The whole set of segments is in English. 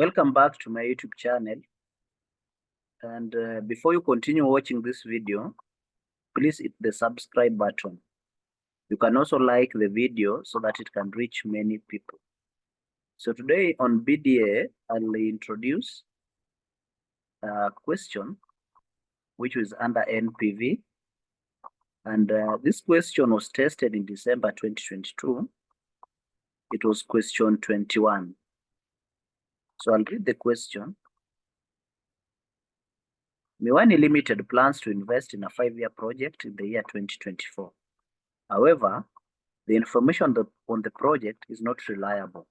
Welcome back to my YouTube channel. And before you continue watching this video, please hit the subscribe button. You can also like the video so that it can reach many people. So today on BDA, I'll introduce a question which is under NPV. And this question was tested in December 2022. It was question 21. So I'll read the question. Miwani Limited plans to invest in a 5-year project in the year 2024. However, the information on the project is not reliable.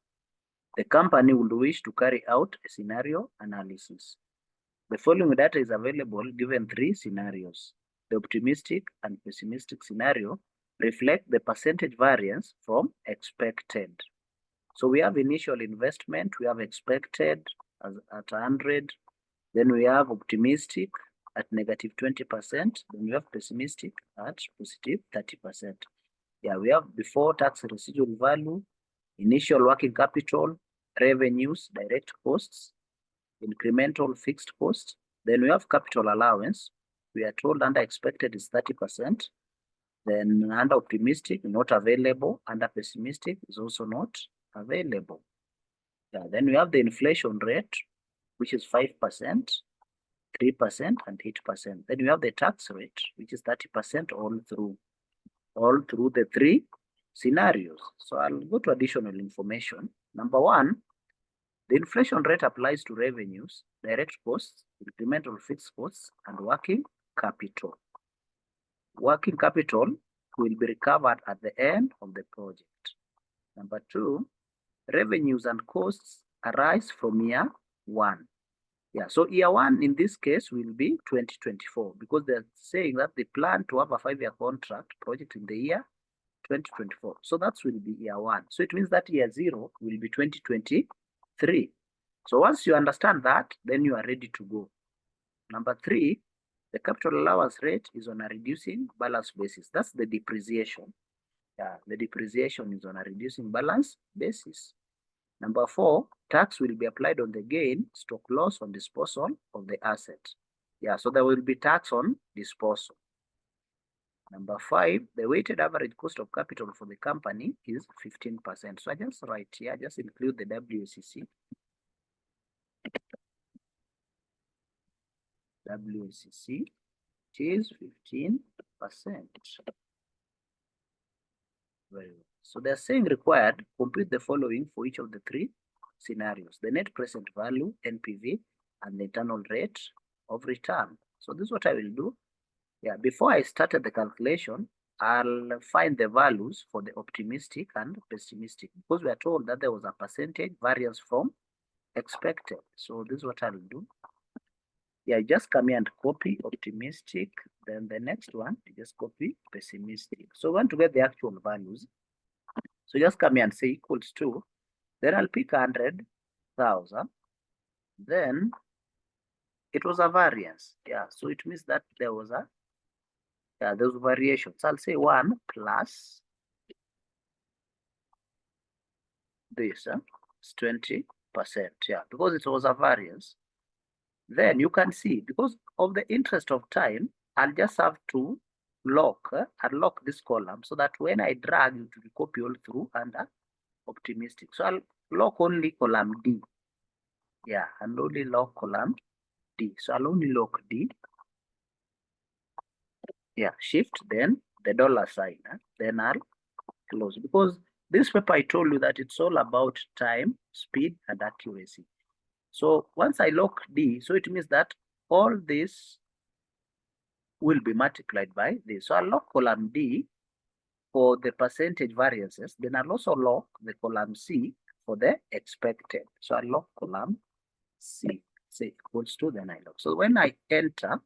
The company would wish to carry out a scenario analysis. The following data is available given 3 scenarios. The optimistic and pessimistic scenario reflect the percentage variance from expected. So we have initial investment, we have expected at 100, then we have optimistic at negative 20%, then we have pessimistic at positive 30%. Yeah, we have before tax residual value, initial working capital, revenues, direct costs, incremental fixed costs. Then we have capital allowance. We are told under expected is 30%. Then under optimistic, not available. Under pessimistic is also not available. Yeah, then we have the inflation rate, which is 5%, 3%, and 8%. Then we have the tax rate, which is 30% all through the 3 scenarios. So I'll go to additional information. Number 1, the inflation rate applies to revenues, direct costs, incremental fixed costs, and working capital. Working capital will be recovered at the end of the project. Number 2, revenues and costs arise from year 1. Yeah, so year 1 in this case will be 2024 because they're saying that they plan to have a 5-year contract project in the year 2024. So that will be year 1. So it means that year 0 will be 2023. So once you understand that, then you are ready to go. Number 3, the capital allowance rate is on a reducing balance basis. That's the depreciation. Yeah, the depreciation is on a reducing balance basis. Number 4, tax will be applied on the gain, stock loss on disposal of the asset. Yeah, so there will be tax on disposal. Number 5, the weighted average cost of capital for the company is 15%. So I just write here, just include the WACC. WACC is 15%. Very well. So they're saying required, compute the following for each of the 3 scenarios: the net present value, NPV, and the internal rate of return. So this is what I will do. Yeah, before I started the calculation, I'll find the values for the optimistic and pessimistic because we are told that there was a percentage variance from expected. So this is what I'll do. Yeah, just come here and copy optimistic. Then the next one, you just copy pessimistic. So we want to get the actual values. So just come here and say equals to, then I'll pick 100,000. Then it was a variance. Yeah, so it means that there was variation. So I'll say 1 plus this, it's 20%. Yeah, because it was a variance. Then you can see, because of the interest of time, I'll just have to unlock this column so that when I drag, it will copy all through under optimistic. So I'll lock only column D. Yeah, and only lock column D. So I'll only lock D. Yeah, shift, then the dollar sign. Then I'll close. Because this paper, I told you that it's all about time, speed, and accuracy. So once I lock D, so it means that all this will be multiplied by this. So I'll lock column D for the percentage variances. Then I'll also lock the column C for the expected. So I'll lock column C, say equals to, then I lock. So when I enter,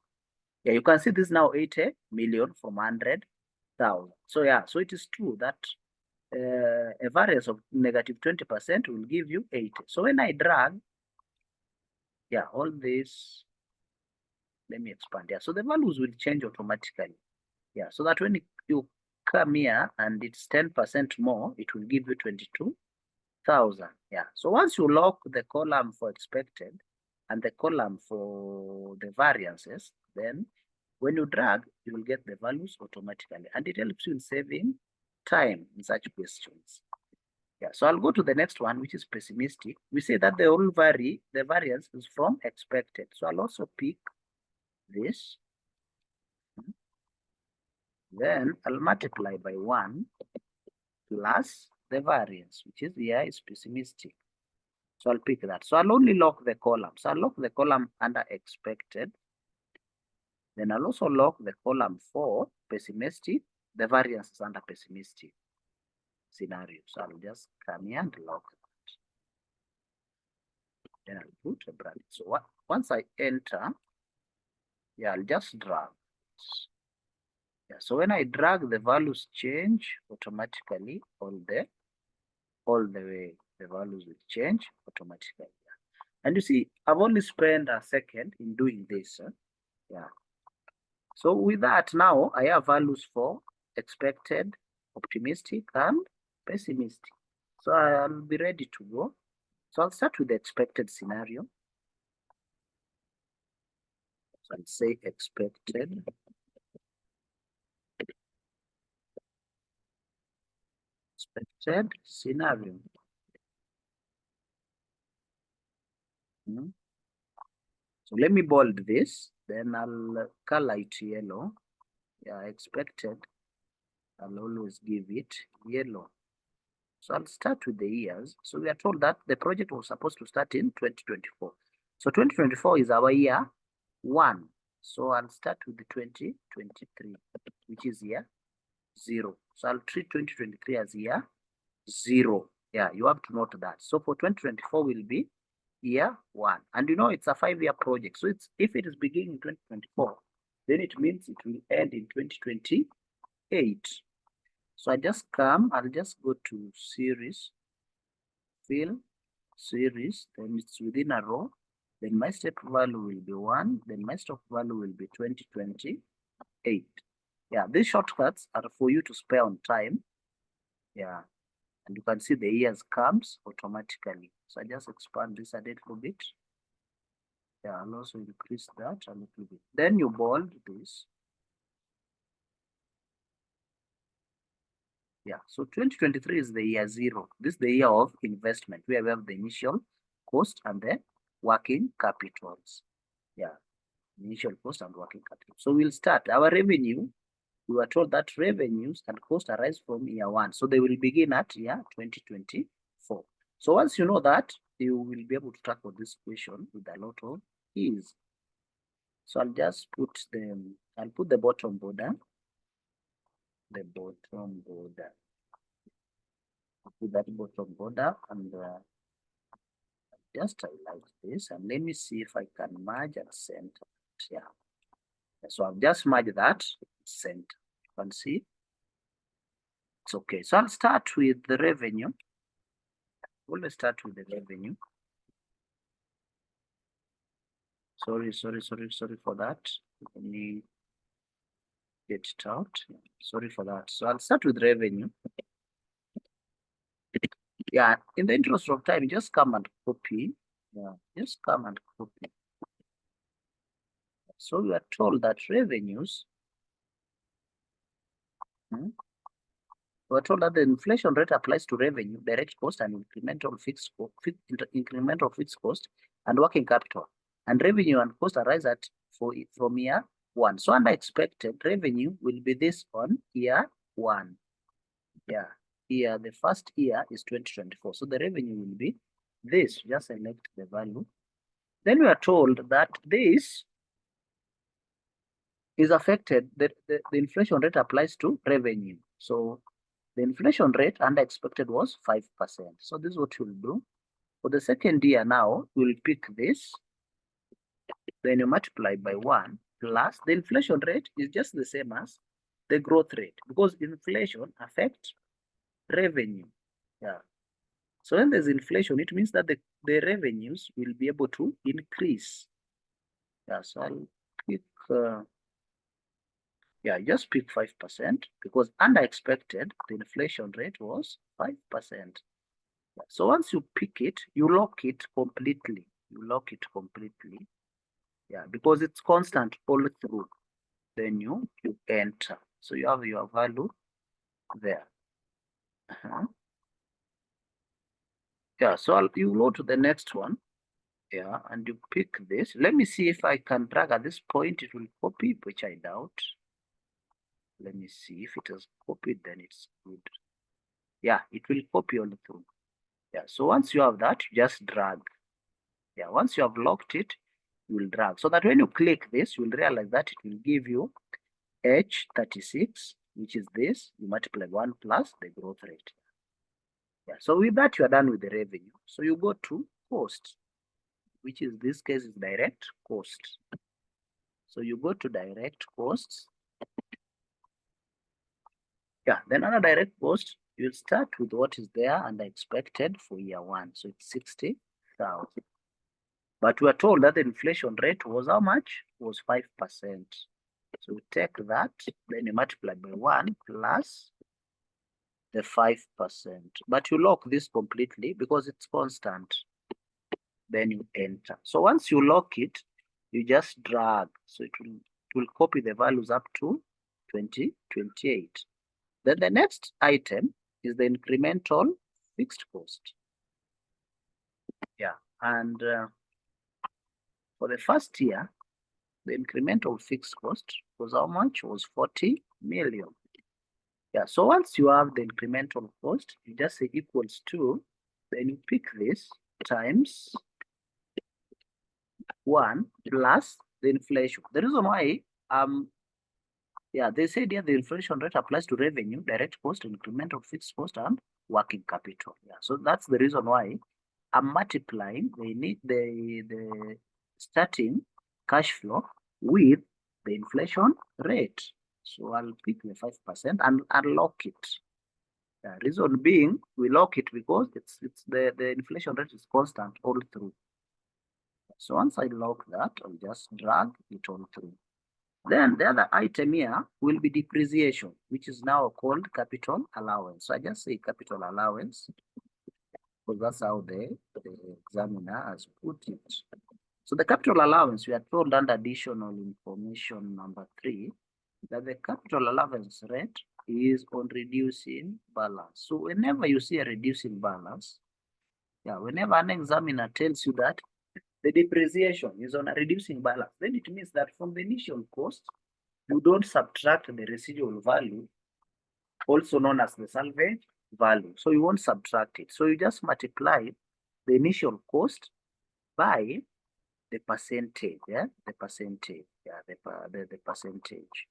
yeah, you can see this is now 80 million from 100,000. So yeah, so it is true that a variance of negative 20% will give you 80. So when I drag, yeah, all this, let me expand. Yeah, so the values will change automatically. Yeah, so that when you come here and it's 10% more, it will give you 22. 1,000. Yeah. So once you lock the column for expected and the column for the variances, then when you drag, you will get the values automatically, and it helps you in saving time in such questions. Yeah, so I'll go to the next one, which is pessimistic. We say that the whole the variance is from expected. So I'll also pick this. Then I'll multiply by 1 plus the variance, which is here is pessimistic. So I'll pick that. So I'll only lock the column. So I'll lock the column under expected. Then I'll also lock the column for pessimistic. The variance is under pessimistic scenario. So I'll just come here and lock that. Then I'll put a bracket. So once I enter, yeah, I'll just drag. Yeah, so when I drag, the values change automatically all the way. The values will change automatically. And you see, I've only spent a second in doing this. Yeah. So with that, now I have values for expected, optimistic, and pessimistic. So I'll be ready to go. So I'll start with the expected scenario. So I'll say expected. Expected scenario. So let me bold this, then I'll color it yellow. Yeah, expected. I'll always give it yellow. So I'll start with the years. So we are told that the project was supposed to start in 2024. So 2024 is our year 1. So I'll start with the 2023, which is year 0. So I'll treat 2023 as year 0. Yeah, you have to note that. So for 2024 will be year 1. And you know, it's a 5-year project. So if it is beginning in 2024, then it means it will end in 2028. So I'll just go to series, fill, series, then it's within a row. Then my step value will be 1. Then my stop value will be 2028. Yeah, these shortcuts are for you to spare on time. Yeah, and you can see the years comes automatically. So I just expand this a little bit. Yeah, I'll also increase that a little bit. Then you bold this. Yeah, so 2023 is the year 0. This is the year of investment, where we have the initial cost and the working capitals. Yeah, initial cost and working capital. So we'll start our revenue. We were told that revenues and costs arise from year 1. So they will begin at year 2024. So once you know that, you will be able to tackle this question with a lot of ease. So I'll just put I'll put the bottom border. The bottom border. I'll put that bottom border and just highlight this, and let me see if I can merge and center it. Yeah. So I've just merged that center. You can see it's okay. So I'll start with the revenue. We'll start with the revenue. Sorry for that. Let me get it out. Sorry for that. So I'll start with revenue. Yeah, in the interest of time, just come and copy. Yeah, just come and copy. So we are told that revenues, we're told that the inflation rate applies to revenue, direct cost, and incremental fixed cost, and working capital. And revenue and cost arise from year 1. So under expected, revenue will be this on year 1. Yeah, here the first year is 2024. So the revenue will be this. Just select the value. Then we are told that this is affected, the inflation rate applies to revenue. So the inflation rate under expected was 5%. So this is what you'll do. For the second year now, we'll pick this. Then you multiply by 1 plus the inflation rate is just the same as the growth rate, because inflation affects revenue. Yeah. So when there's inflation, it means that the revenues will be able to increase. Yeah, so I'll pick, just pick 5%, because under expected, the inflation rate was 5%. So once you pick it, you lock it completely. You lock it completely. Yeah, because it's constant all through. Then you enter. So you have your value there. Yeah, so you go to the next one. Yeah, and you pick this. Let me see if I can drag at this point. It will copy, which I doubt. Let me see if it has copied, then it's good. Yeah, it will copy all through. Yeah, so once you have that, you just drag. Yeah, once you have locked it, you will drag. So that when you click this, you will realize that it will give you H36, which is this. You multiply 1 plus the growth rate. Yeah, so with that, you are done with the revenue. So you go to cost, which is this case is direct cost. So you go to direct costs. Yeah, then under direct cost, you'll start with what is there and expected for year one. So it's 60,000. But we are told that the inflation rate was how much? Was 5%. So we take that, then you multiply by 1 plus the 5%. But you lock this completely because it's constant. Then you enter. So once you lock it, you just drag. So it will copy the values up to 2028. Then the next item is the incremental fixed cost. Yeah, and for the first year, the incremental fixed cost was how much? Was 40 million. Yeah, so once you have the incremental cost, you just say equals to, then you pick this times 1 plus the inflation. The reason why, yeah, they said here the inflation rate applies to revenue, direct cost, incremental fixed cost, and working capital. Yeah, so that's the reason why I'm multiplying the starting cash flow with the inflation rate. So I'll pick the 5% and unlock it. The reason being, we lock it because it's the inflation rate is constant all through. So once I lock that, I'll just drag it all through. Then the other item here will be depreciation, which is now called capital allowance. So I just say capital allowance because that's how the examiner has put it. So the capital allowance, we are told under additional information number 3, that the capital allowance rate is on reducing balance. So whenever you see a reducing balance, yeah, whenever an examiner tells you that the depreciation is on a reducing balance, then it means that from the initial cost, you don't subtract the residual value, also known as the salvage value. So you won't subtract it. So you just multiply the initial cost by the percentage, yeah, the percentage, yeah, the percentage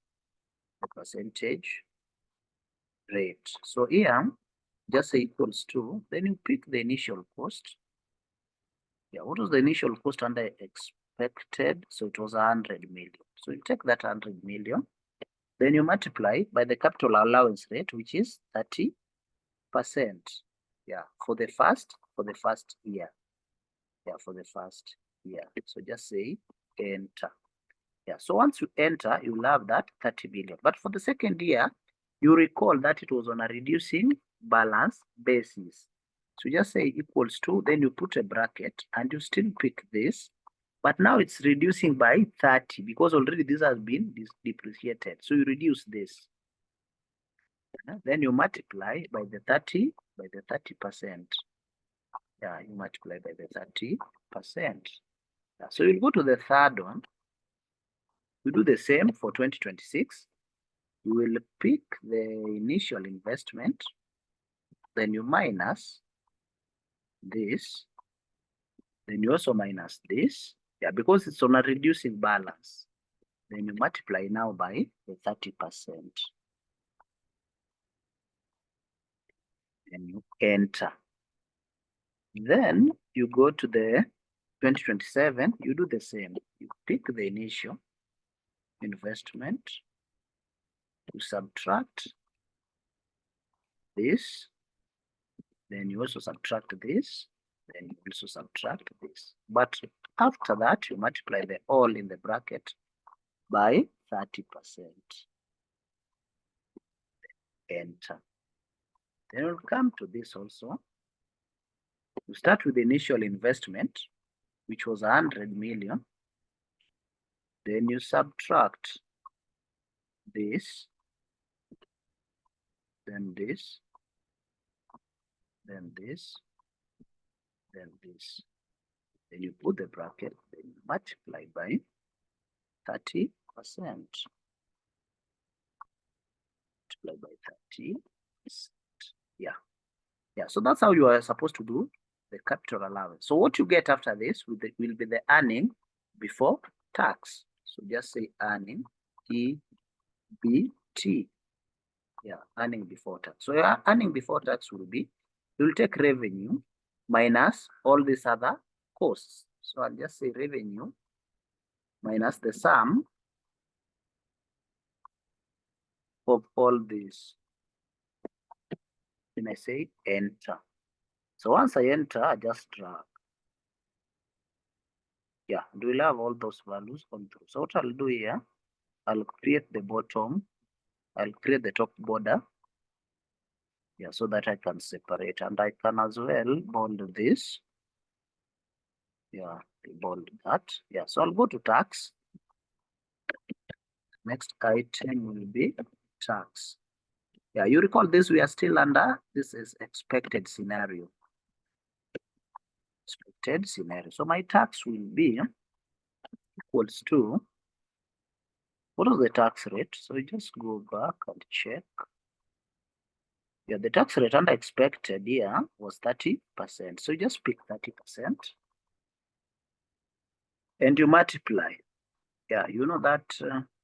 rate. So here, just say equals to, then you pick the initial cost. Yeah, what was the initial cost under expected? So it was 100 million. So you take that 100 million, then you multiply by the capital allowance rate, which is 30%. Yeah, for the first year. Yeah, for the first year. So just say enter. Yeah, so once you enter, you'll have that 30 billion. But for the second year, you recall that it was on a reducing balance basis. So just say equals to, then you put a bracket and you still pick this. But now it's reducing by 30 because already this has been depreciated. So you reduce this. Then you multiply by the 30%. Yeah, you multiply by the 30%. Yeah, so you'll go to the third one. We do the same for 2026. You will pick the initial investment, then you minus this, then you also minus this. Yeah, because it's on a reducing balance. Then you multiply now by the 30%. Then you enter. Then you go to the 2027, you do the same. You pick the initial investment, you subtract this, then you also subtract this, then you also subtract this. But after that, you multiply the all in the bracket by 30%. Enter. Then we'll come to this also. You start with the initial investment, which was 100 million. Then you subtract this, then this, then this, then this. Then you put the bracket, then you multiply by 30%. Multiply by 30. Yeah. Yeah. So that's how you are supposed to do the capital allowance. So what you get after this will be the earning before tax. So just say earning, EBT. Yeah, earning before tax. So your earning before tax will be, you'll take revenue minus all these other costs. So I'll just say revenue minus the sum of all these. Then I say enter. So once I enter, I just drag. Yeah, and we'll have all those values on through. So what I'll do here, I'll create the bottom, I'll create the top border. Yeah, so that I can separate, and I can as well bold this. Yeah, bold that. Yeah, so I'll go to tax. Next item will be tax. Yeah, you recall this, we are still under, this is expected scenario. Expected scenario. So my tax will be equals to, what is the tax rate? So you just go back and check. Yeah, the tax rate under expected here was 30%. So you just pick 30% and you multiply. Yeah, you know that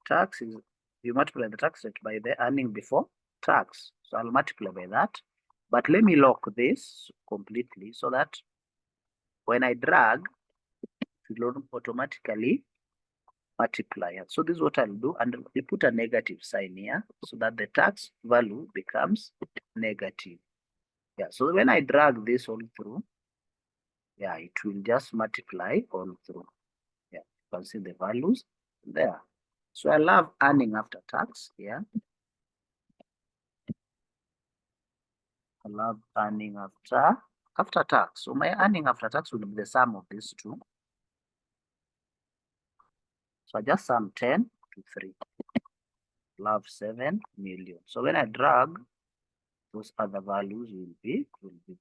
tax is, you multiply the tax rate by the earning before tax. So I'll multiply by that. But let me lock this completely so that when I drag, it will automatically multiply. So this is what I'll do, and we put a negative sign here so that the tax value becomes negative. Yeah, so when I drag this all through, yeah, it will just multiply all through. Yeah, you can see the values there. So I'll have earning after tax here. I'll have earning after tax. So my earning after tax will be the sum of these two. So I just sum 10 to 3. I'll have 7 million. So when I drag, those other values will be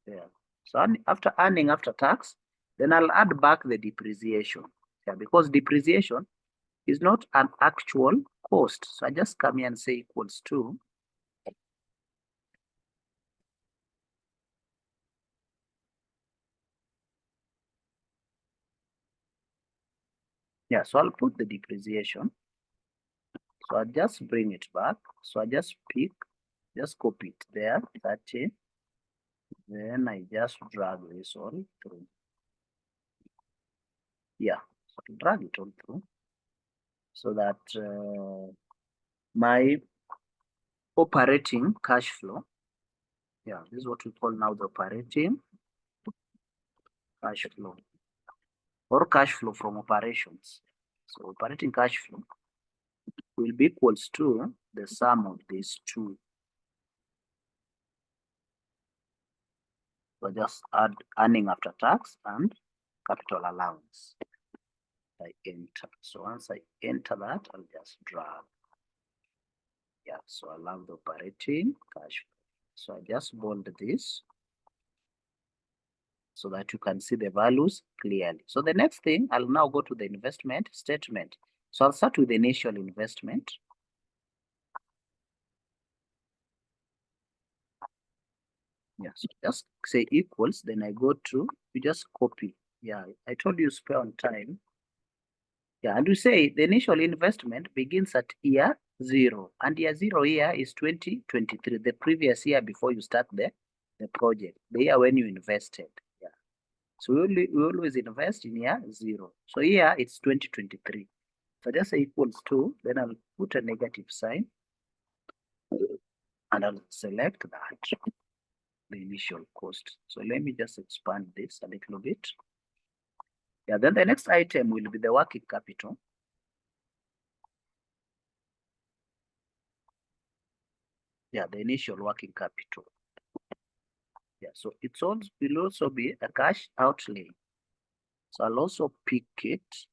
there. So after earning after tax, then I'll add back the depreciation. Yeah, because depreciation is not an actual cost. So I just come here and say equals to yeah, so I'll put the depreciation. So I just bring it back. So I just pick, just copy it there, 30. Then I just drag this all through. Yeah, so drag it all through so that my operating cash flow, yeah, this is what we call now the operating cash flow or cash flow from operations. So operating cash flow will be equals to the sum of these two. So just add earning after tax and capital allowance. I enter. So once I enter that, I'll just drag. Yeah, so I'll have the operating cash flow. So I just bold this so that you can see the values clearly. So the next thing, I'll now go to the investment statement. So I'll start with the initial investment. Yeah, so just say equals, then I go to, you just copy. Yeah, I told you spare on time. Yeah, and we say the initial investment begins at year 0. And year 0 here is 2023, the previous year before you start the project, the year when you invested. Yeah. So we always invest in year 0. So here it's 2023. So just say equals to, then I'll put a negative sign and I'll select that, the initial cost. So let me just expand this a little bit. Yeah, then the next item will be the working capital. Yeah, the initial working capital. Yeah, so it will also be a cash outlay. So I'll also pick it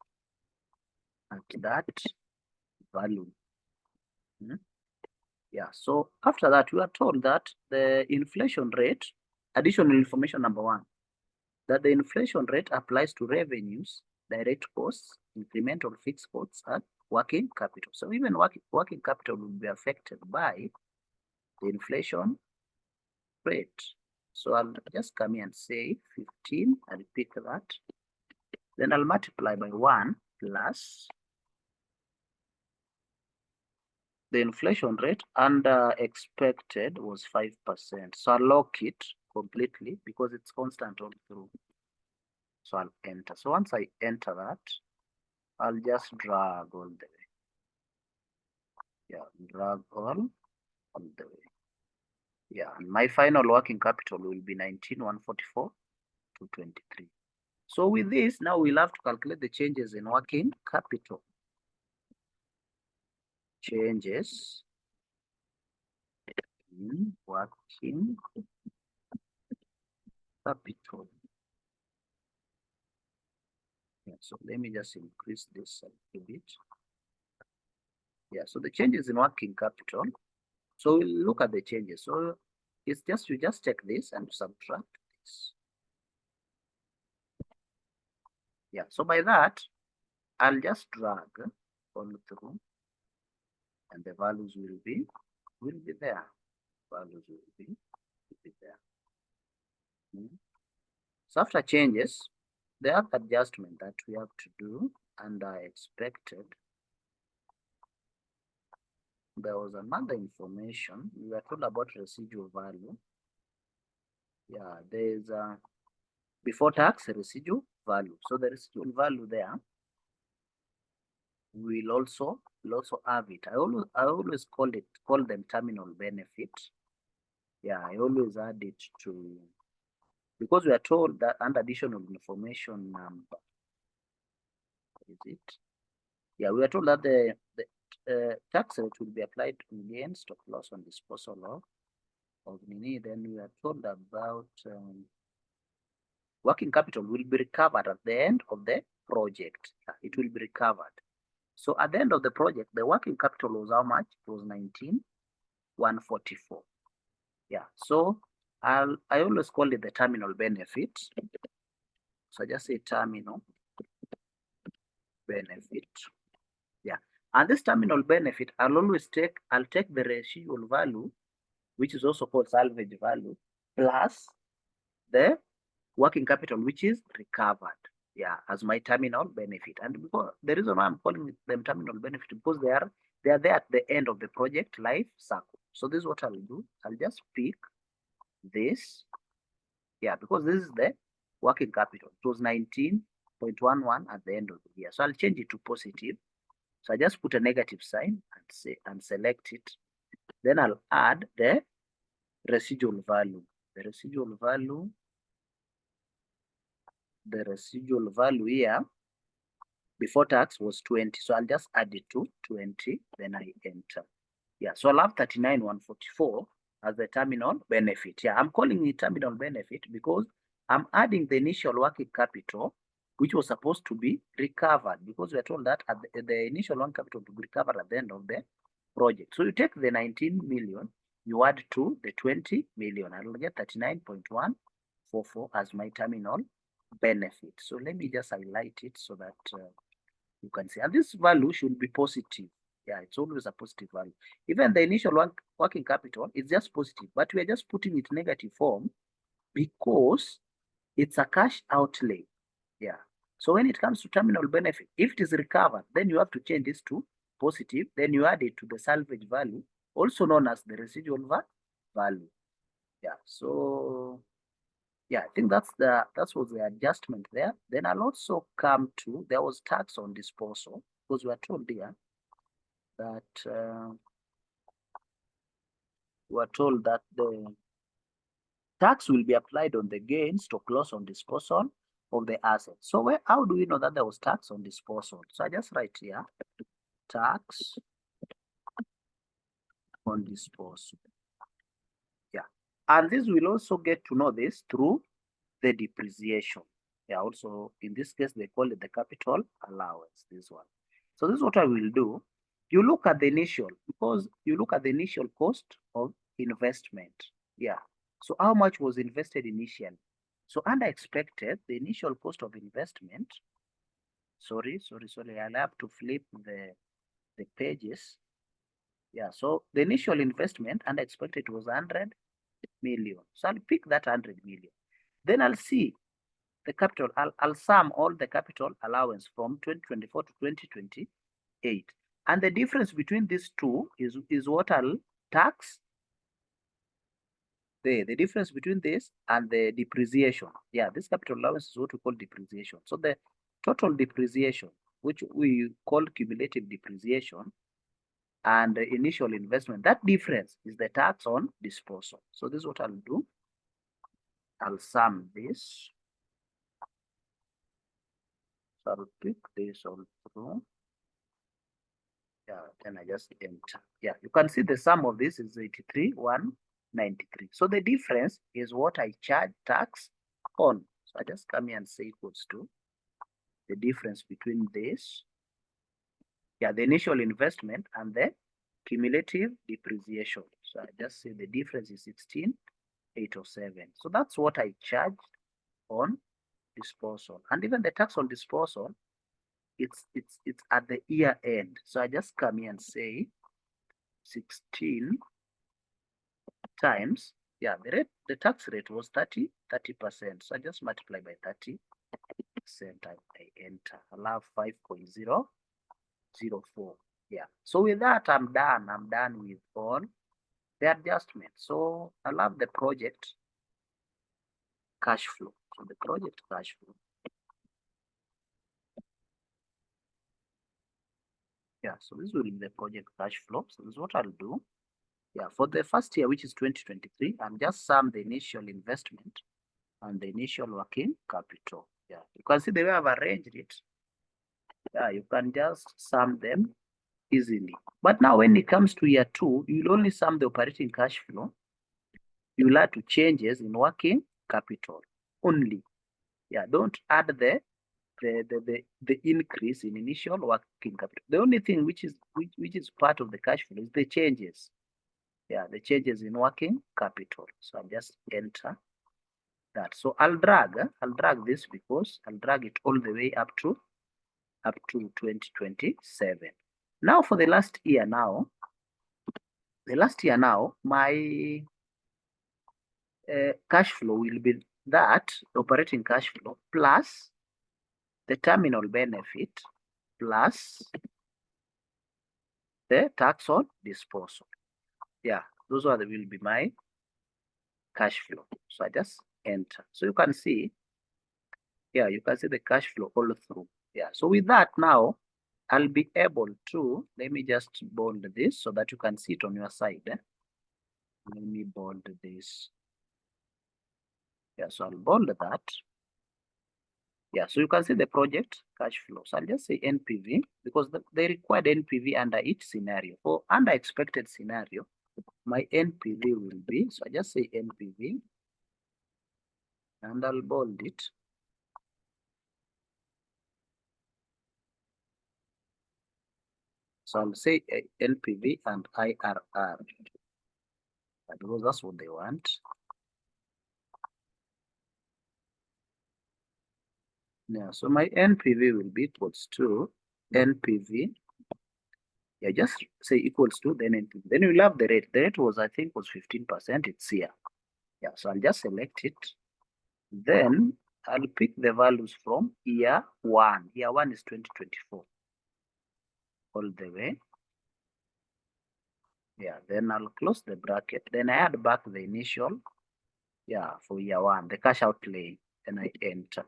at that value. Yeah, so after that, we are told that the inflation rate, additional information number one, that the inflation rate applies to revenues, direct costs, incremental fixed costs, and working capital. So even working capital will be affected by the inflation rate. So I'll just come here and say 15, I'll pick that. Then I'll multiply by 1 plus the inflation rate under expected was 5%. So I'll lock it completely because it's constant all through. So I'll enter. So once I enter that, I'll just drag all the way. Yeah, drag all the way. Yeah, and my final working capital will be 19,144 to 23. So with this, now we'll have to calculate the changes in working capital. Changes in working capital. Yeah, so let me just increase this a little bit. Yeah, so the changes in working capital. So we'll look at the changes. So it's just, you just take this and subtract this. Yeah, so by that, I'll just drag all through and the values will be there. Values will be there. So after changes, the other adjustment that we have to do under expected, there was another information. We were told about residual value. Yeah, there is a before tax residual value. So the residual value there will also have it. I always call them terminal benefit. Yeah, I always add it to, because we are told that under additional information number, is it? Yeah, we are told that the tax rate will be applied on gains, stock loss on disposal of Nini. Then we are told about working capital will be recovered at the end of the project. It will be recovered. So at the end of the project, the working capital was how much? It was 19,144. Yeah, so I always call it the terminal benefit. So I just say terminal benefit. Yeah, and this terminal benefit, I'll take the residual value, which is also called salvage value, plus the working capital, which is recovered. Yeah, as my terminal benefit. And because the reason why I'm calling them terminal benefit, because they are there at the end of the project life cycle. So this is what I'll do. I'll just pick this. Yeah, because this is the working capital. It was 19.11 at the end of the year. So I'll change it to positive. So I just put a negative sign and select it. Then I'll add the residual value. The residual value here before tax was 20. So I'll just add it to 20. Then I enter. Yeah, so I'll have 39,144 as the terminal benefit. Yeah, I'm calling it terminal benefit because I'm adding the initial working capital, which was supposed to be recovered, because we are told that at the initial working capital to be recovered at the end of the project. So you take the 19 million, you add to the 20 million, I will get 39.144 as my terminal benefit. So let me just highlight it so that you can see. And this value should be positive. Yeah, it's always a positive value. Even the initial working capital is just positive, but we are just putting it negative form because it's a cash outlay. Yeah. So when it comes to terminal benefit, if it is recovered, then you have to change this to positive. Then you add it to the salvage value, also known as the residual value. Yeah. So yeah, I think that was the adjustment there. Then I'll also come to, there was tax on disposal, because we are told here that the tax will be applied on the gain, stock loss on disposal of the asset. So how do we know that there was tax on disposal? So I just write here, tax on disposal. Yeah. And this will also get to know this through the depreciation. Yeah, also in this case, they call it the capital allowance, this one. So this is what I will do. You look at the initial, because you look at the initial cost of investment. Yeah. So how much was invested initially? So under expected, the initial cost of investment, sorry, I'll have to flip the pages. Yeah, so the initial investment under expected was 100 million. So I'll pick that 100 million. Then I'll see the capital, I'll sum all the capital allowance from 2024 to 2028. And the difference between these two is what I'll tax. The difference between this and the depreciation. Yeah, this capital allowance is what we call depreciation. So the total depreciation, which we call cumulative depreciation, and the initial investment, that difference is the tax on disposal. So this is what I'll do. I'll sum this. So I'll pick this all through. Yeah, then I just enter. Yeah, you can see the sum of this is 83,193. So the difference is what I charge tax on. So I just come here and say equals to the difference between this, yeah, the initial investment and the cumulative depreciation. So I just say the difference is 16,807. So that's what I charged on disposal. And even the tax on disposal, it's at the year end. So I just come here and say 16 times, yeah, the tax rate was 30%. So I just multiply by 30%. I enter. I'll have 5.004. Yeah. So with that, I'm done. I'm done with all the adjustments. So I'll have the project cash flow. So the project cash flow. Yeah, so this will be the project cash flow. So this is what I'll do. Yeah, for the first year, which is 2023, I'm just sum the initial investment and the initial working capital. Yeah, you can see the way I've arranged it. Yeah, you can just sum them easily. But now when it comes to year 2, you'll only sum the operating cash flow. You'll add to changes in working capital only. Yeah, don't add the increase in initial working capital. The only thing which is part of the cash flow is the changes. Yeah, the changes in working capital. So I'll just enter that. So I'll drag this because I'll drag it all the way up to 2027. Now for the last year now, my cash flow will be that operating cash flow plus the terminal benefit plus the tax on disposal. Yeah, those will be my cash flow. So I just enter. So you can see, yeah, you can see the cash flow all through. Yeah, so with that now, I'll be able to, let me just bold this so that you can see it on your side. Let me bold this. Yeah, so I'll bold that. Yeah, so you can see the project cash flow. So I'll just say NPV because they required NPV under each scenario. For under expected scenario, my NPV will be, so I just say NPV and I'll bold it. So I'll say NPV and IRR because that's what they want. Yeah, so my NPV will be equals to NPV. Yeah, just say equals to then NPV. Then you'll have the rate. The rate was, I think, was 15%. It's here. Yeah, so I'll just select it. Then I'll pick the values from year 1. Year 1 is 2024. All the way. Yeah, then I'll close the bracket. Then I add back the initial. Yeah, for year 1, the cash outlay. Then I enter.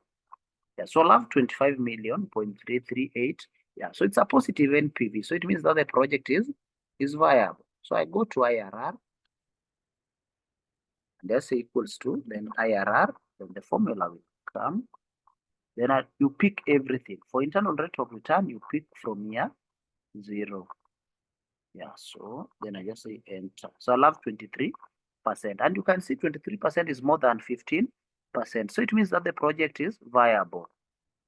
Yeah, so I'll have 25,338. Yeah, so it's a positive NPV. So it means that the project is viable. So I go to IRR. And that's equals to, then IRR, then the formula will come. Then you pick everything. For internal rate of return, you pick from year 0. Yeah, so then I just say enter. So I'll have 23 And you can see 23% is more than 15%. So it means that the project is viable,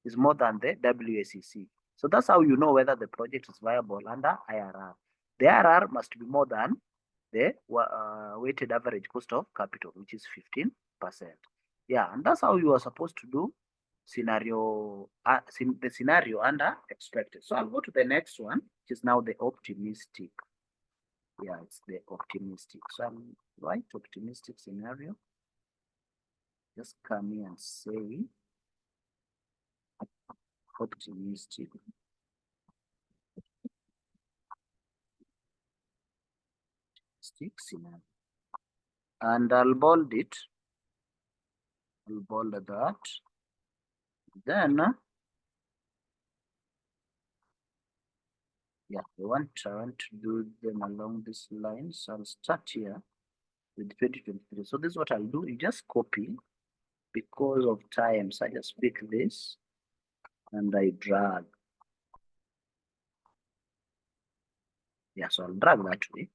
is more than the WACC. So that's how you know whether the project is viable under IRR. The IRR must be more than the weighted average cost of capital, which is 15%. Yeah, and that's how you are supposed to do the scenario under expected. So I'll go to the next one, which is now the optimistic. Yeah, it's the optimistic. So I'll write optimistic scenario. Just come here and say optimistic. Scenario. And I'll bold it. I'll bold that. Then, yeah, I want to do them along this line. So I'll start here with 2023. So this is what I'll do. You just copy because of time. So I just pick this and I drag. Yeah, so I'll drag that way.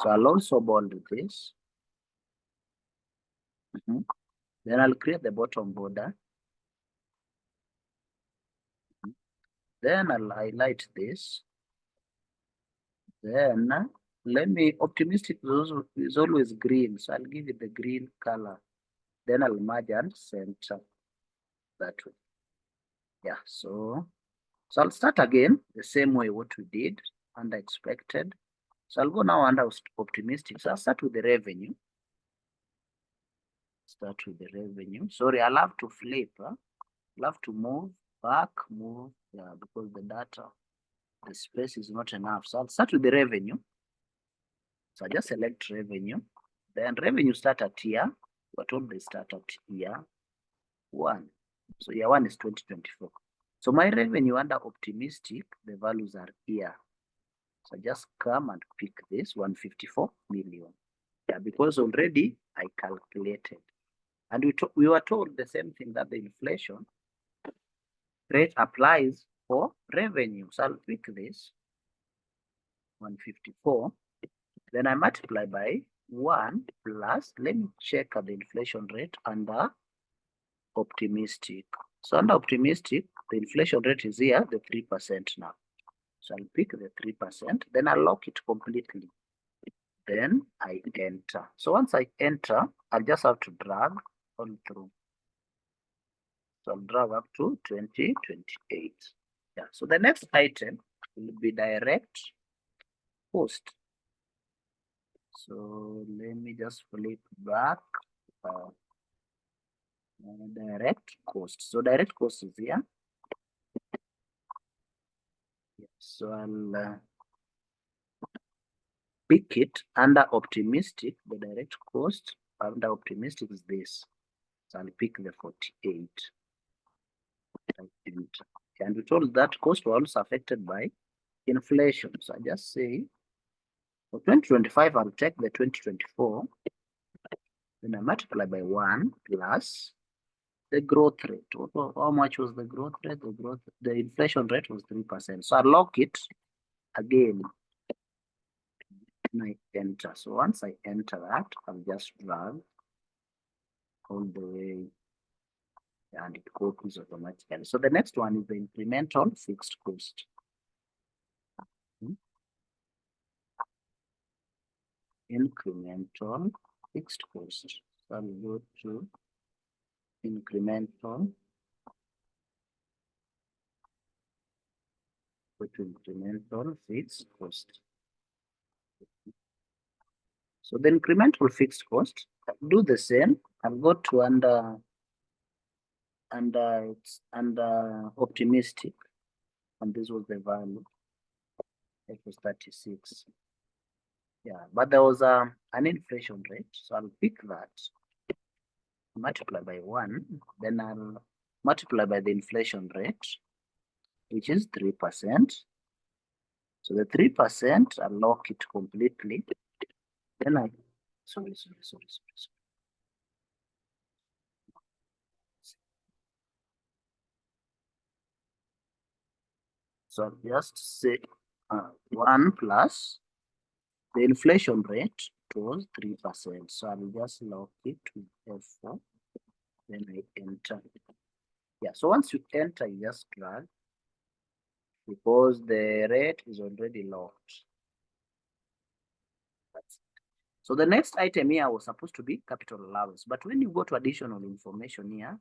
So I'll also bold this. Then I'll create the bottom border. Then I'll highlight this. Then let me, optimistic is always green. So I'll give it the green color. Then I'll merge and center that way. Yeah, so I'll start again the same way what we did under expected. So I'll go now under optimistic. So I'll start with the revenue. Start with the revenue. Sorry, I'll have to flip. I'll have to move back, yeah, because the data, the space is not enough. So I'll start with the revenue. So I just select revenue. Then revenue start at year. We're told they start at year 1. So year 1 is 2024. So my revenue under optimistic, the values are here. So just come and pick this 154 million. Yeah, because already I calculated. And we were told the same thing, that the inflation rate applies for revenue. So I'll pick this 154. Then I multiply by 1 plus, let me check the inflation rate under optimistic. So under optimistic, the inflation rate is here, the 3% now. So I'll pick the 3%, then I'll lock it completely. Then I enter. So once I enter, I'll just have to drag all through. So I'll drag up to 2028. Yeah, so the next item will be direct cost. So let me just flip back. Direct cost. So direct cost is here. So I'll pick it under optimistic. The direct cost under optimistic is this. So I'll pick the 48. And we told that cost was also affected by inflation. So I just say for 2025, I'll take the 2024. Then I multiply by 1 plus the growth rate. How much was the growth rate? The inflation rate was 3%. So I lock it again. And I enter. So once I enter that, I'll just drag all the way and it copies automatically. So the next one is the incremental fixed cost. Incremental fixed cost. So I'll go to incremental. Incremental fixed cost. So the incremental fixed cost, I'll do the same. I'll go to under optimistic, and this was the value. It was 36. Yeah, but there was an inflation rate, so I'll pick that, multiply by 1, then I'll multiply by the inflation rate, which is 3%. So the 3%, I'll lock it completely. Then I, sorry. So I'll just say 1 plus the inflation rate was 3%. So I will just lock it with F4. Then I enter. Yeah, so once you enter, you just drag because the rate is already locked. That's it. So the next item here was supposed to be capital allowance. But when you go to additional information here,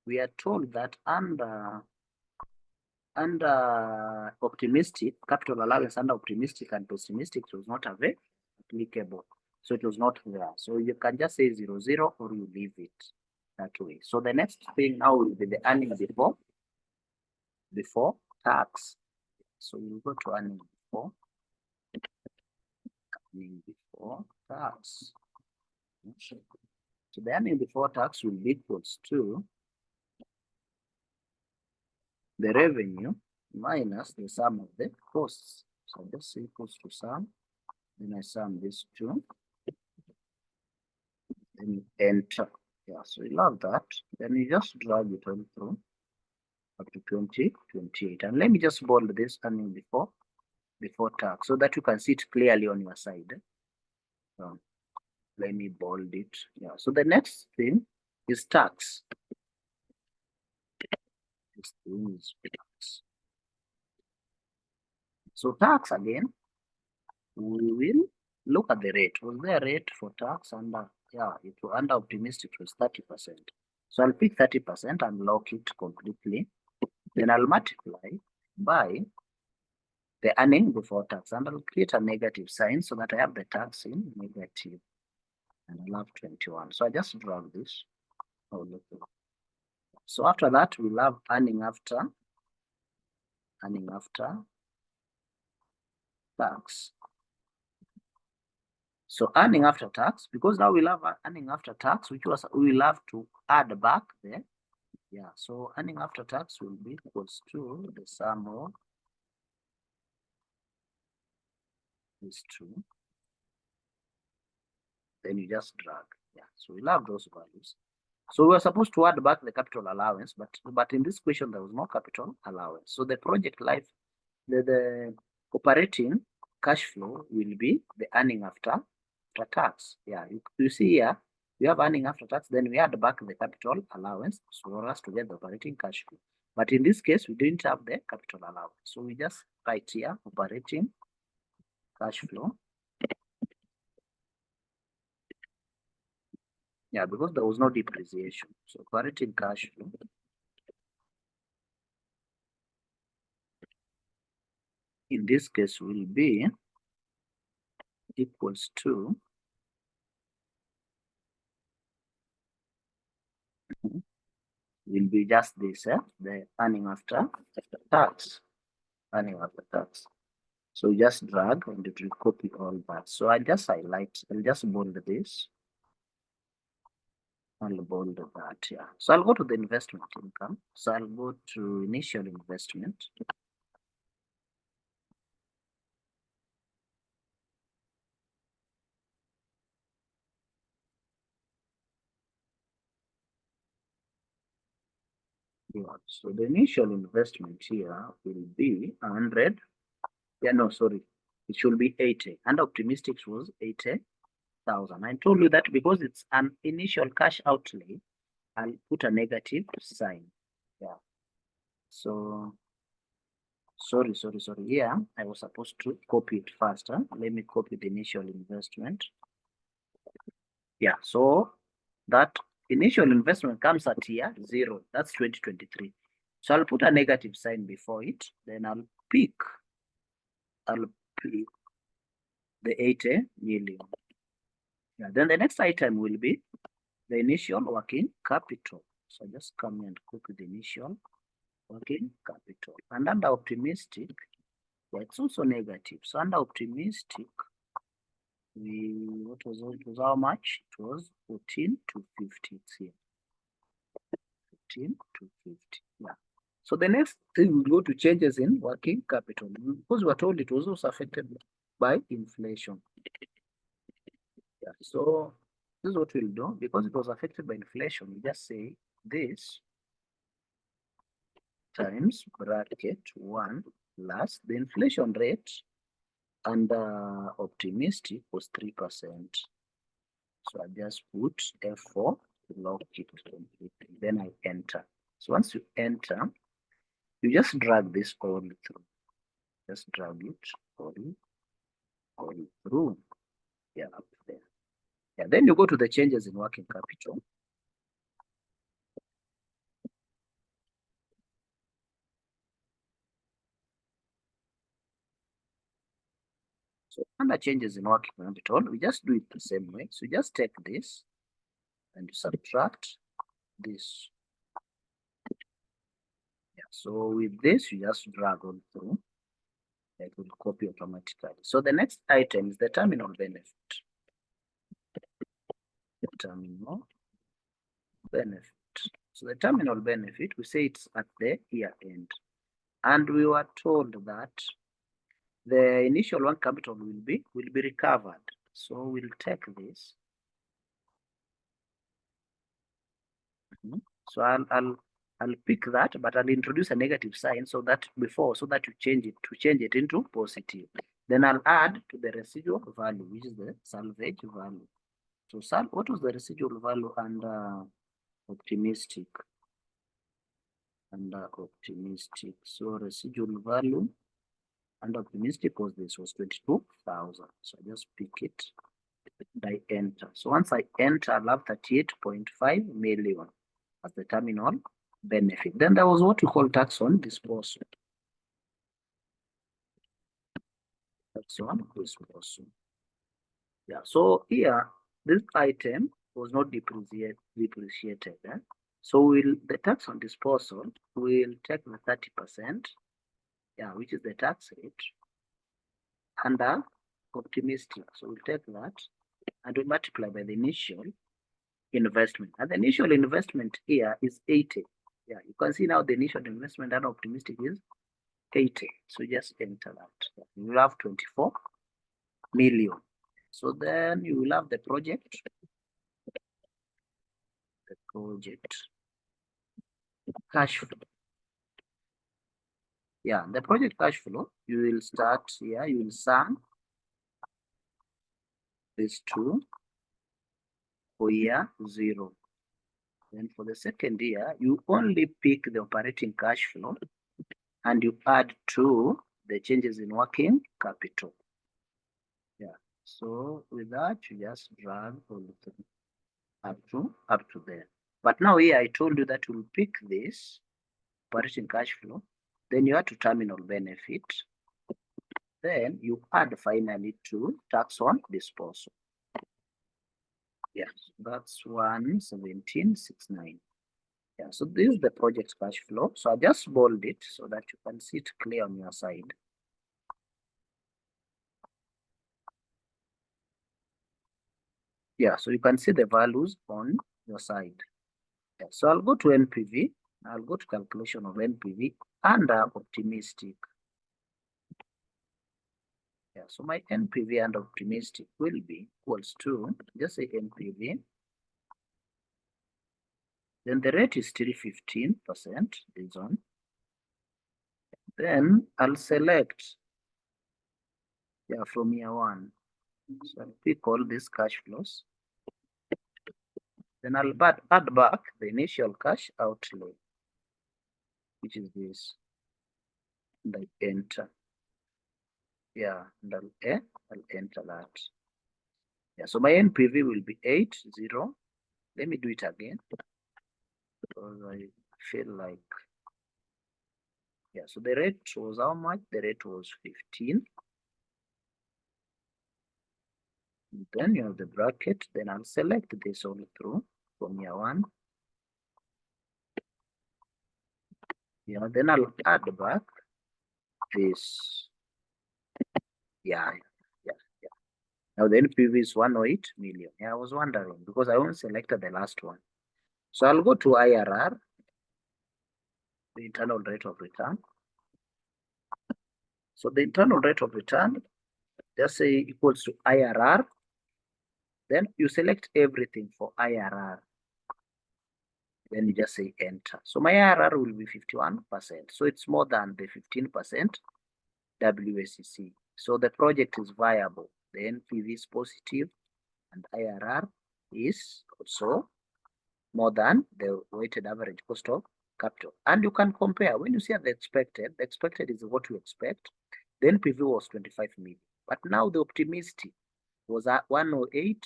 we are told that under optimistic, capital allowance under optimistic and pessimistic was not applicable. So it was not there. So you can just say 0, or you leave it that way. So the next thing now will be the earning before tax. So you go to earning before tax. So the earning before tax will be equals to the revenue minus the sum of the costs. So this equals to sum. Then I sum these two. Then you enter. Yeah, so you love that. Then you just drag it on through up to 2028. And let me just bold this earning before tax so that you can see it clearly on your side. Let me bold it. Yeah, so the next thing is tax. This thing is tax. So tax again, we will look at the rate. Was there a rate for tax under? Yeah, it was under optimistic, it was 30%. So I'll pick 30% and lock it completely. Then I'll multiply by the earning before tax, and I'll create a negative sign so that I have the tax in negative, and I'll have 21. So I just drag this. Oh, look. So after that, we'll have earning after tax. So earning after tax, because now we'll have earning after tax, which was we'll have to add back there. Yeah, so earning after tax will be equals to the sum of these two. Then you just drag. Yeah, so we'll have those values. So we're supposed to add back the capital allowance, but in this question there was no capital allowance. So the project life, the operating cash flow will be the earning after tax. Yeah, you see here, we have earning after tax, then we add back the capital allowance for us to get the operating cash flow. But in this case, we didn't have the capital allowance. So we just write here operating cash flow. Yeah, because there was no depreciation. So operating cash flow in this case will be equals to will be just this, the earning after tax. Earning after tax. So just drag and it will copy all that. So I just highlight, I'll just bold this. I'll bold that, yeah. So I'll go to the investment income. So I'll go to initial investment. Yeah, so the initial investment here will be 100. Yeah, no, sorry. It should be 80. And optimistic was 80,000. I told you that because it's an initial cash outlay, I'll put a negative sign. Yeah. So sorry. Yeah, I was supposed to copy it faster. Let me copy the initial investment. Yeah, so that initial investment comes at here 0. That's 2023. So I'll put a negative sign before it. Then I'll pick the 80 million. Yeah, then the next item will be the initial working capital. So just come here and copy the initial working capital. And under optimistic, yeah, it's also negative. So under optimistic, it was how much? It was 14 to 50. It's here. 14 to 50. Yeah. So the next thing we go to changes in working capital, because we were told it was also affected by inflation. Yeah. So this is what we'll do. Because it was affected by inflation, we just say this times bracket 1 plus the inflation rate and optimistic was 3%. So I just put F4 to lock it completely. Then I enter. So once you enter, you just drag this all through. Just drag it all through. Yeah, up there. Yeah, then you go to the changes in working capital. So under changes in working capital, we just do it the same way. So you just take this and you subtract this. Yeah, so with this, you just drag on through. It will copy automatically. So the next item is the terminal benefit. The terminal benefit. So the terminal benefit, we say it's at the year end. And we were told that the initial one capital will be recovered. So we'll take this. So I'll pick that, but I'll introduce a negative sign so that you change it into positive. Then I'll add to the residual value, which is the salvage value. So what was the residual value under optimistic? Under optimistic. So residual value under optimistic was 22,000. So I just pick it and I enter. So once I enter, I'll have 38.5 million as the terminal benefit. Then there was what we call tax on disposal. Tax on disposal. Yeah, so here, this item was not depreciated. So the tax on disposal will take the 30%, yeah, which is the tax rate, under optimistic. So we'll take that and we multiply by the initial investment. And the initial investment here is 80. Yeah, you can see now the initial investment under optimistic is 80. So just enter that. You will have 24 million. So then you will have the project. The project cash flow. Yeah, the project cash flow, you will start here, you will sum these two for year 0. Then for the second year, you only pick the operating cash flow and you add to the changes in working capital. Yeah, so with that, you just drag all the up to there. But now here I told you that you'll pick this operating cash flow, then you add to terminal benefit, then you add finally to tax on disposal. Yeah, that's 11769. Yeah, so this is the project cash flow. So I just bold it so that you can see it clear on your side. Yeah, so you can see the values on your side. Yeah, so I'll go to NPV. I'll go to calculation of NPV under optimistic. Yeah, so my NPV under optimistic will be equals to, just say NPV. Then the rate is still 15%, is on. Then I'll select, yeah, from year 1. So I'll pick all these cash flows. Then I'll add back the initial cash outlay, which is this. And I enter. Yeah, and I'll enter that. Yeah, so my NPV will be 80. Let me do it again because I feel like, yeah, so the rate was how much? The rate was 15. And then you have the bracket, then I'll select this all through from year 1. Yeah, then I'll add back this. Yeah. Now the NPV is 108 million. Yeah, I was wondering because I only selected the last one. So I'll go to IRR, the internal rate of return. So the internal rate of return, just say equals to IRR. Then you select everything for IRR. Then you just say enter. So my IRR will be 51%. So it's more than the 15% WACC. So the project is viable. The NPV is positive and IRR is also more than the weighted average cost of capital. And you can compare. When you see the expected is what you expect. The NPV was 25 million. But now the optimistic was at 108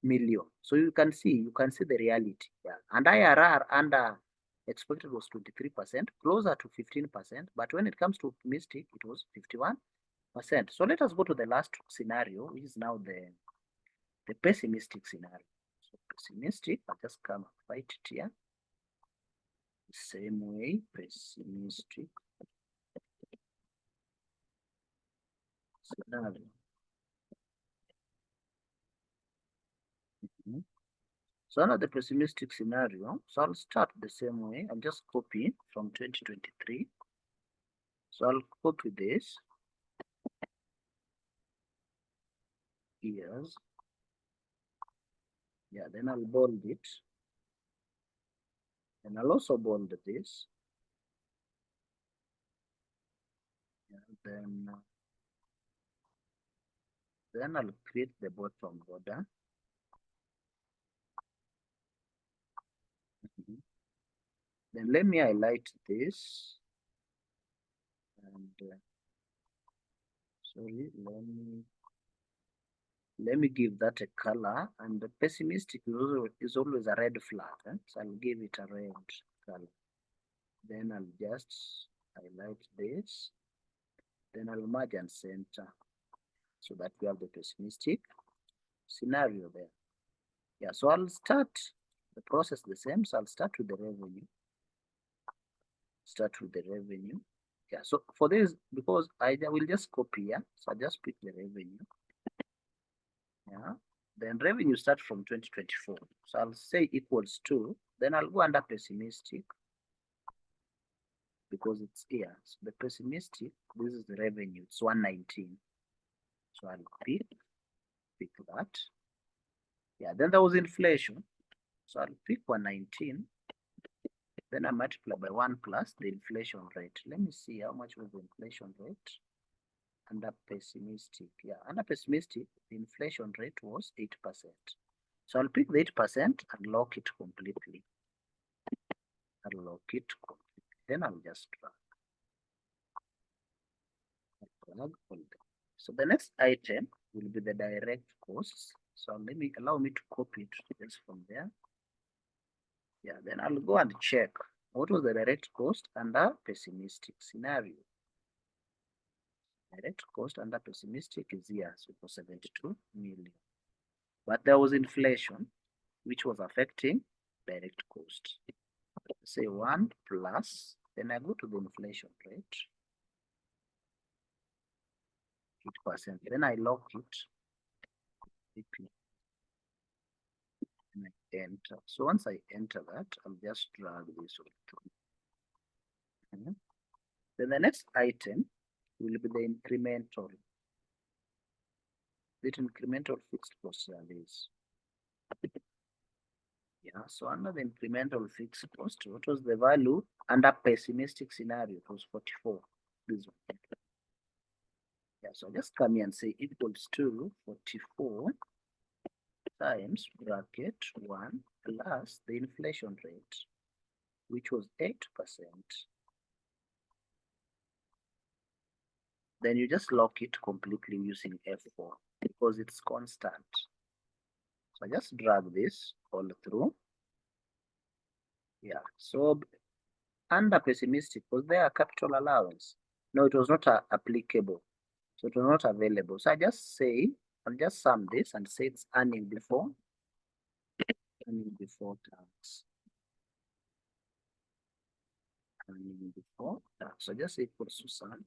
million. So you can see the reality. Yeah. And IRR under expected was 23%, closer to 15%. But when it comes to optimistic, it was 51%. So let us go to the last scenario, which is now the pessimistic scenario. So pessimistic, I'll just come and write it here. The same way, pessimistic scenario. So under the pessimistic scenario, so I'll start the same way. I'll just copy from 2023. So I'll copy this years. Yeah, then I'll bold it. And I'll also bold this. Yeah, then I'll create the bottom border. Then let me highlight this. And sorry, let me give that a color. And the pessimistic is always a red flag. So I'll give it a red color. Then I'll just highlight this. Then I'll merge and center so that we have the pessimistic scenario there. Yeah, so I'll start the process the same. So I'll start with the revenue. Yeah, so for this, because I will just copy here, so I just pick the revenue. Yeah, then revenue starts from 2024. So I'll say equals to, then I'll go under pessimistic because it's here. So the pessimistic, this is the revenue, it's 119. So I'll pick that. Yeah, then there was inflation. So I'll pick 119. Then I multiply by 1 plus the inflation rate. Let me see how much was the inflation rate. Under pessimistic, yeah, under pessimistic, the inflation rate was 8%. So I'll pick the 8% and lock it completely. Then I'll just drag. So the next item will be the direct costs. So allow me to copy it just from there. Yeah, then I'll go and check what was the direct cost under pessimistic scenario. Direct cost under pessimistic is here, so it was 72 million. But there was inflation, which was affecting direct cost. Say 1 plus, then I go to the inflation rate, 8%. Then I lock it, and I enter. So once I enter that, I'll just drag this all through. Then the next item will be the incremental. The incremental fixed cost service. Yeah, so under the incremental fixed cost, what was the value under pessimistic scenario? It was 44. This one. Yeah, so I just come here and say equals to 44 times bracket 1 plus the inflation rate, which was 8%. Then you just lock it completely using F4 because it's constant. So I just drag this all through. Yeah, so under pessimistic, was there a capital allowance? No, it was not applicable. So it was not available. So I just say, I'll just sum this and say it's earning before tax. Earning before tax. So just equals to sum.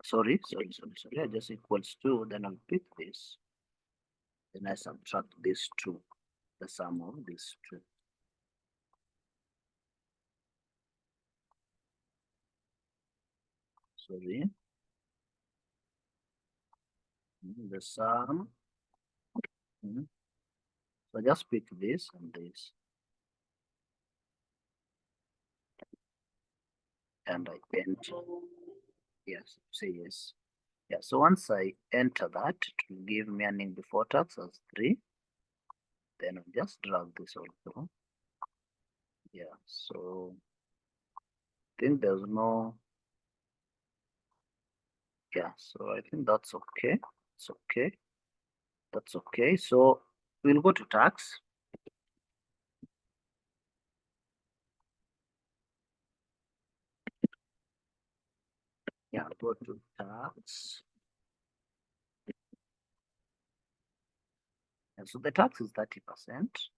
Sorry. I just equals to, then I'll pick this. Then I subtract this two, the sum of these two. Sorry. The sum. So just pick this and this. and I enter. Yes, say yes. Yeah, so once I enter that, it will give me earning before tax as 3. Then I'll just drag this all through. Yeah, so I think there's no, yeah, so I think that's okay. It's okay. That's okay. So we'll go to tax. Yeah, go to tax. And so the tax is 30%.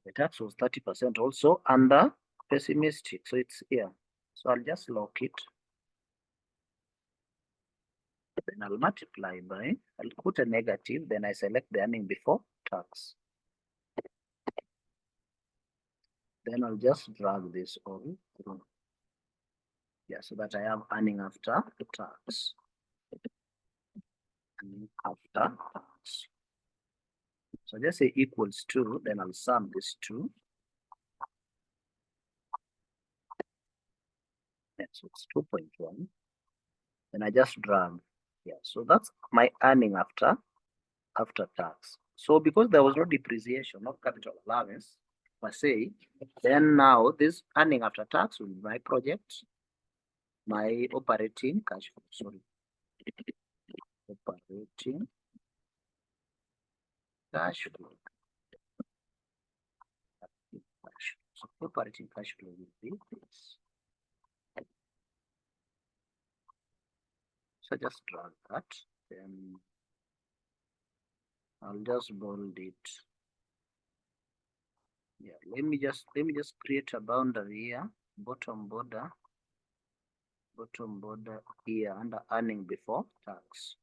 The tax was 30% also under pessimistic. So it's here. So I'll just lock it. Then I'll multiply by, I'll put a negative, then I select the earning before tax. Then I'll just drag this all through. Yeah, so that I have earning after tax. Earning after tax. So just say equals 2, then I'll sum this 2. Yeah, so it's 2.1. Then I just drag. Yeah, so that's my earning after tax. So because there was no depreciation, no capital allowance per se, then now this earning after tax will be my project, my operating cash flow. Sorry, operating cash flow. So operating cash flow will be this. So just drag that, then I'll just bold it. Yeah, let me just create a boundary here, bottom border here under earning before tax.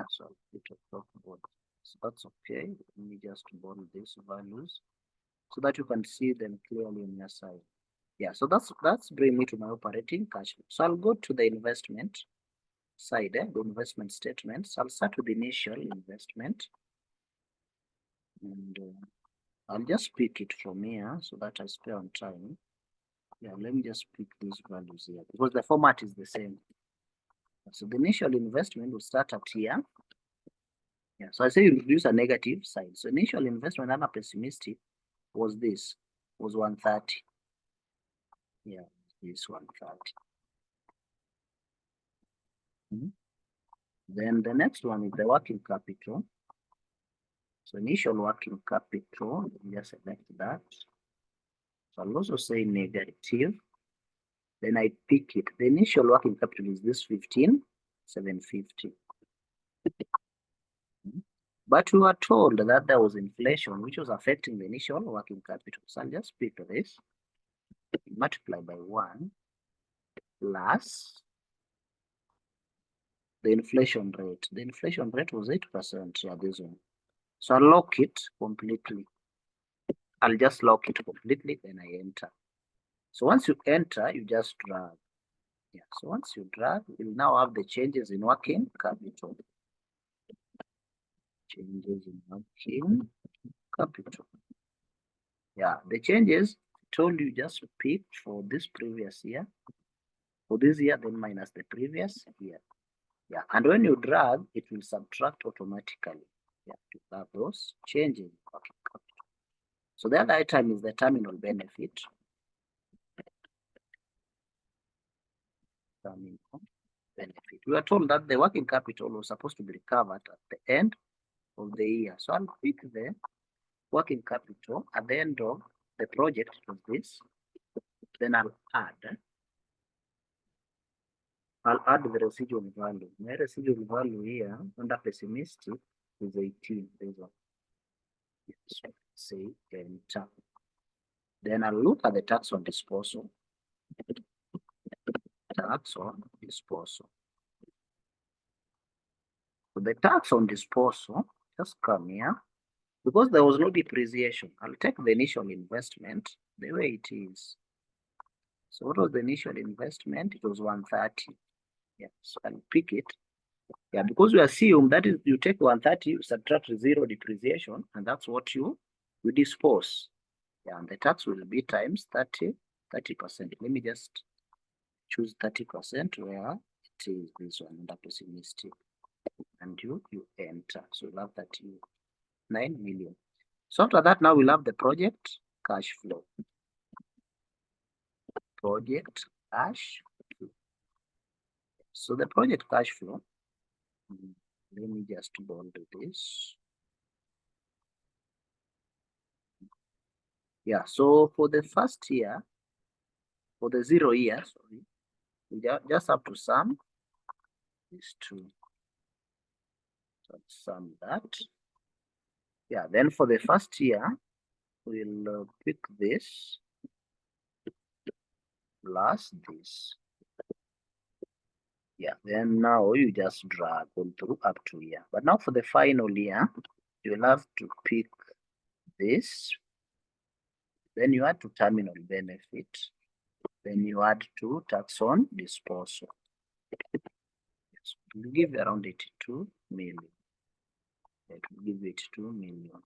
So I'll put a top border. So that's okay. Let me just bold these values so that you can see them clearly on your side. Yeah, so that's bring me to my operating cash flow. So I'll go to the investment side, the investment statements. I'll start with the initial investment, and I'll just pick it from here so that I spare on time. Yeah, let me just pick these values here because the format is the same. So the initial investment will start at here. Yeah, so I say you introduce a negative side. So initial investment under pessimistic was 130. Yeah, this 130. Then the next one is the working capital. So initial working capital, let me just select that. So I'll also say negative. Then I pick it. The initial working capital is this 15,750. But we were told that there was inflation which was affecting the initial working capital. So I'll just pick this, multiply by 1 plus the inflation rate. The inflation rate was 8%. Yeah, this one. So I'll lock it completely. I'll just lock it completely, then I enter. So once you enter, you just drag. Yeah, so once you drag, you'll now have the changes in working capital. Changes in working capital. Yeah, the changes told you just pick for this previous year. For this year, then minus the previous year. Yeah, and when you drag, it will subtract automatically. Yeah, to have those changes in working capital. So the other item is the terminal benefit. Terminal benefit. We are told that the working capital was supposed to be recovered at the end of the year. So I'll pick the working capital at the end of the project of this. Then I'll add the residual value. My residual value here under pessimistic is 18. There's one. So say enter. Then I'll look at the tax on disposal. Tax on disposal. So the tax on disposal, just come here. Because there was no depreciation, I'll take the initial investment the way it is. So what was the initial investment? It was 130. Yeah, so I'll pick it. Yeah, because we assume that is, you take 130, you subtract 0 depreciation, and that's what you dispose. Yeah, and the tax will be times 30%. Let me just choose 30% where it is this one under pessimistic, and you enter. So we'll have 39 million. So after that, now we'll have the project cash flow. Project cash flow. So the project cash flow, let me just bold this. Yeah, so for the first year, for the 0 year, sorry, we just have to sum these two. So sum that. Yeah, then for the first year, we'll pick this plus this. Yeah, then now you just drag on through up to here. But now for the final year, you'll have to pick this. Then you add to terminal benefit. Then you add to tax on disposal. Yes, it will give you around 82 million. It will give you 82 million.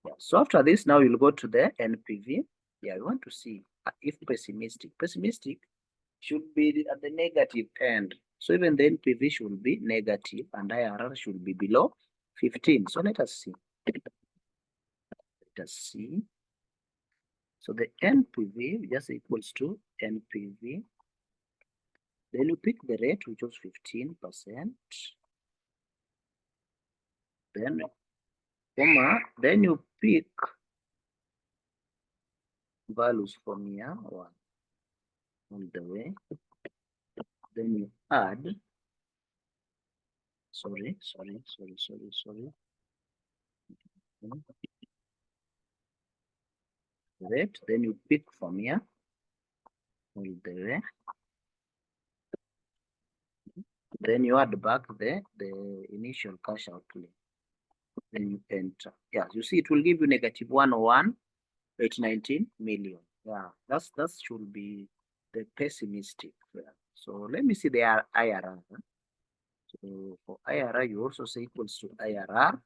Yeah. So after this, now you'll go to the NPV. Yeah, we want to see if pessimistic. Pessimistic should be at the negative end. So even the NPV should be negative and IRR should be below 15. So let us see. Let us see. So the NPV just equals to NPV. Then you pick the rate, which was 15%. Then, comma, then you pick values from here, one on the way. Then you add, sorry. Rate, then you pick from here all the way. Then you add back the initial cash outlay. Then you enter. Yeah, you see it will give you negative 101,819 million. Yeah, that should be the pessimistic. Yeah. So let me see the IRR. So for IRR, you also say equals to IRR.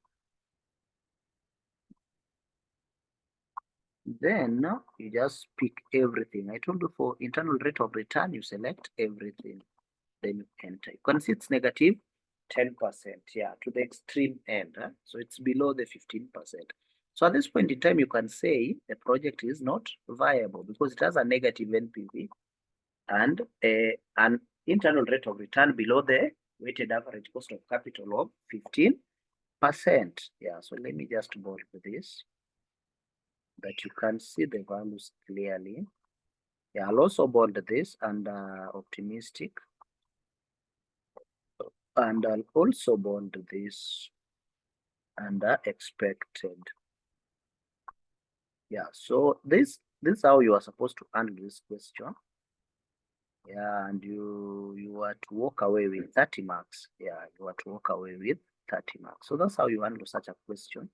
Then you just pick everything. I told you for internal rate of return, you select everything. Then you enter. You can see it's negative 10%. Yeah, to the extreme end. So it's below the 15%. So at this point in time, you can say the project is not viable because it has a negative NPV and an internal rate of return below the weighted average cost of capital of 15%. Yeah, so let me just bold this that you can see the values clearly. Yeah, I'll also bold this and optimistic. And I'll also bold this under expected. Yeah, so this is how you are supposed to handle this question. Yeah, and you are to walk away with 30 marks. Yeah, you are to walk away with 30 marks. So that's how you handle such a question.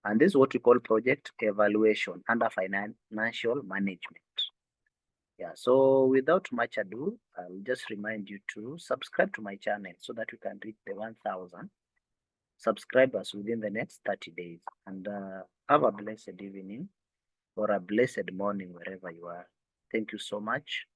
And this is what we call project evaluation under financial management. Yeah, so without much ado, I'll just remind you to subscribe to my channel so that we can reach the 1,000 subscribers within the next 30 days. And have a blessed evening or a blessed morning wherever you are. Thank you so much.